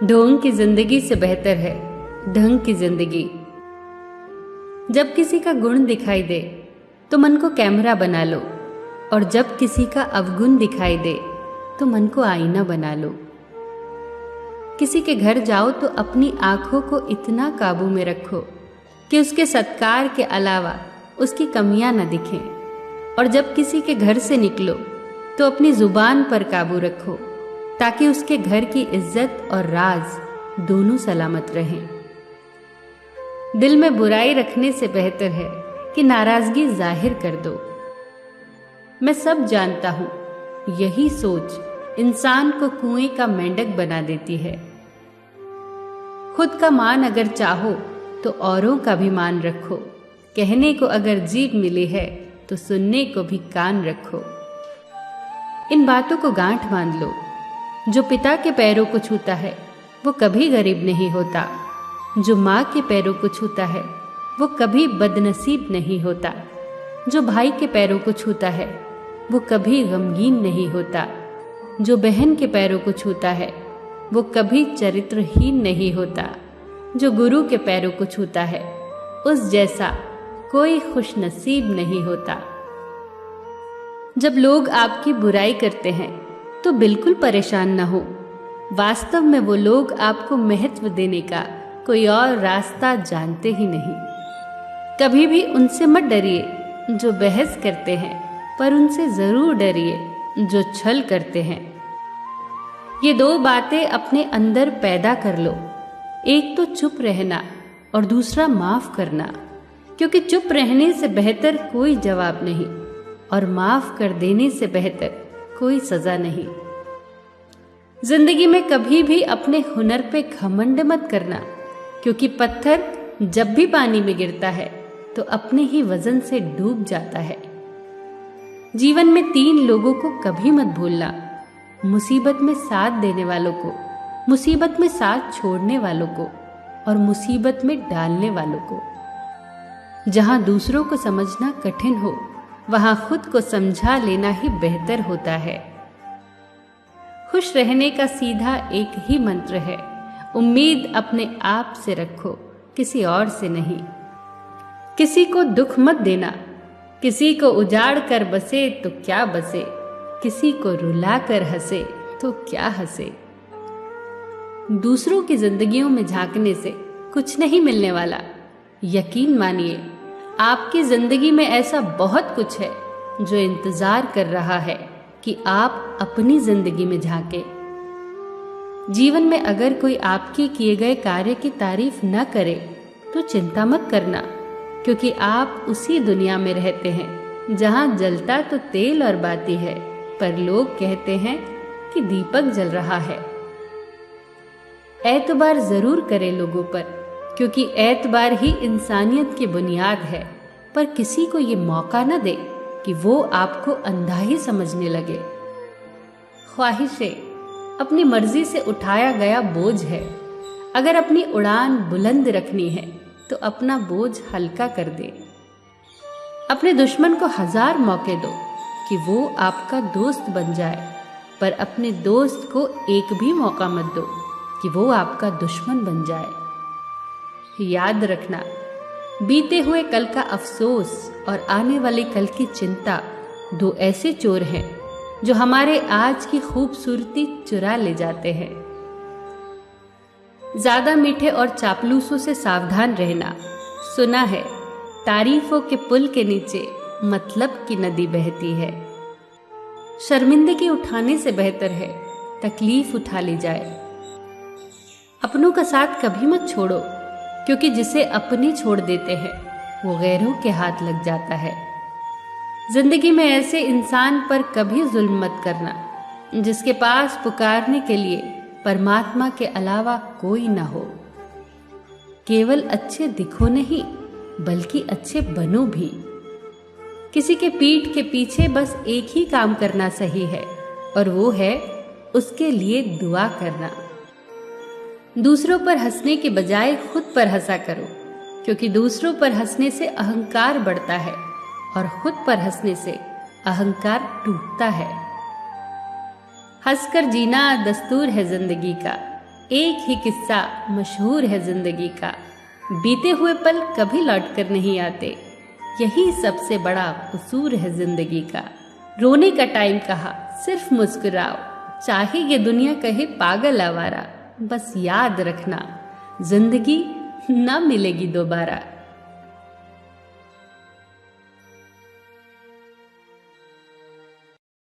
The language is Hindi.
ढोंग की जिंदगी से बेहतर है ढंग की जिंदगी। जब किसी का गुण दिखाई दे तो मन को कैमरा बना लो, और जब किसी का अवगुण दिखाई दे तो मन को आईना बना लो। किसी के घर जाओ तो अपनी आंखों को इतना काबू में रखो कि उसके सत्कार के अलावा उसकी कमियां न दिखें, और जब किसी के घर से निकलो तो अपनी जुबान पर काबू रखो ताकि उसके घर की इज्जत और राज दोनों सलामत रहें। दिल में बुराई रखने से बेहतर है कि नाराजगी जाहिर कर दो। मैं सब जानता हूं, यही सोच इंसान को कुएं का मेंढक बना देती है। खुद का मान अगर चाहो तो औरों का भी मान रखो। कहने को अगर जीभ मिली है तो सुनने को भी कान रखो। इन बातों को गांठ बांध लो। जो पिता के पैरों को छूता है वो कभी गरीब नहीं होता। जो माँ के पैरों को छूता है वो कभी बदनसीब नहीं होता। जो भाई के पैरों को छूता है वो कभी गमगीन नहीं होता। जो बहन के पैरों को छूता है वो कभी चरित्रहीन नहीं होता। जो गुरु के पैरों को छूता है उस जैसा कोई खुशनसीब नहीं होता। जब लोग आपकी बुराई करते हैं तो बिल्कुल परेशान न हो। वास्तव में वो लोग आपको महत्व देने का कोई और रास्ता जानते ही नहीं। कभी भी उनसे मत डरिए जो बहस करते हैं, पर उनसे जरूर डरिए जो छल करते हैं। ये दो बातें अपने अंदर पैदा कर लो, एक तो चुप रहना और दूसरा माफ करना, क्योंकि चुप रहने से बेहतर कोई जवाब नहीं और माफ कर देने से बेहतर कोई सजा नहीं। जिंदगी में कभी भी अपने हुनर पे घमंड मत करना, क्योंकि पत्थर जब भी पानी में गिरता है तो अपने ही वजन से डूब जाता है। जीवन में 3 लोगों को कभी मत भूलना, मुसीबत में साथ देने वालों को, मुसीबत में साथ छोड़ने वालों को और मुसीबत में डालने वालों को। जहां दूसरों को समझना कठिन हो वहां खुद को समझा लेना ही बेहतर होता है। खुश रहने का सीधा एक ही मंत्र है, उम्मीद अपने आप से रखो, किसी और से नहीं। किसी को दुख मत देना, किसी को उजाड़ कर बसे तो क्या बसे, किसी को रुला कर हंसे तो क्या हंसे। दूसरों की जिंदगियों में झांकने से कुछ नहीं मिलने वाला। यकीन मानिए, आपकी जिंदगी में ऐसा बहुत कुछ है जो इंतजार कर रहा है कि आप अपनी जिंदगी में झांके। जीवन में अगर कोई आपके किए गए कार्य की तारीफ न करे तो चिंता मत करना, क्योंकि आप उसी दुनिया में रहते हैं जहां जलता तो तेल और बाती है, पर लोग कहते हैं कि दीपक जल रहा है। एतबार जरूर करें लोगों पर, क्योंकि एतबार ही इंसानियत की बुनियाद है, पर किसी को ये मौका न दे कि वो आपको अंधा ही समझने लगे। ख्वाहिशें अपनी मर्जी से उठाया गया बोझ है। अगर अपनी उड़ान बुलंद रखनी है तो अपना बोझ हल्का कर दे। अपने दुश्मन को 1000 मौके दो कि वो आपका दोस्त बन जाए, पर अपने दोस्त को एक भी मौका मत दो कि वो आपका दुश्मन बन जाए। याद रखना, बीते हुए कल का अफसोस और आने वाले कल की चिंता 2 ऐसे चोर हैं जो हमारे आज की खूबसूरती चुरा ले जाते हैं। ज्यादा मीठे और चापलूसों से सावधान रहना। सुना है तारीफों के पुल के नीचे मतलब की नदी बहती है। शर्मिंदगी उठाने से बेहतर है तकलीफ उठा ली जाए। अपनों का साथ कभी मत छोड़ो, क्योंकि जिसे अपने छोड़ देते हैं वो गैरों के हाथ लग जाता है। जिंदगी में ऐसे इंसान पर कभी जुल्म मत करना जिसके पास पुकारने के लिए परमात्मा के अलावा कोई ना हो। केवल अच्छे दिखो नहीं, बल्कि अच्छे बनो भी। किसी के पीठ के पीछे बस एक ही काम करना सही है, और वो है उसके लिए दुआ करना। दूसरों पर हंसने के बजाय खुद पर हंसा करो, क्योंकि दूसरों पर हंसने से अहंकार बढ़ता है और खुद पर हंसने से अहंकार टूटता है। हंसकर जीना दस्तूर है जिंदगी का, एक ही किस्सा मशहूर है जिंदगी का, बीते हुए पल कभी लौट कर नहीं आते, यही सबसे बड़ा कसूर है जिंदगी का। रोने का टाइम कहा सिर्फ मुस्कुराओ, चाहे ये दुनिया कहे पागल आवारा, बस याद रखना जिंदगी ना मिलेगी दोबारा।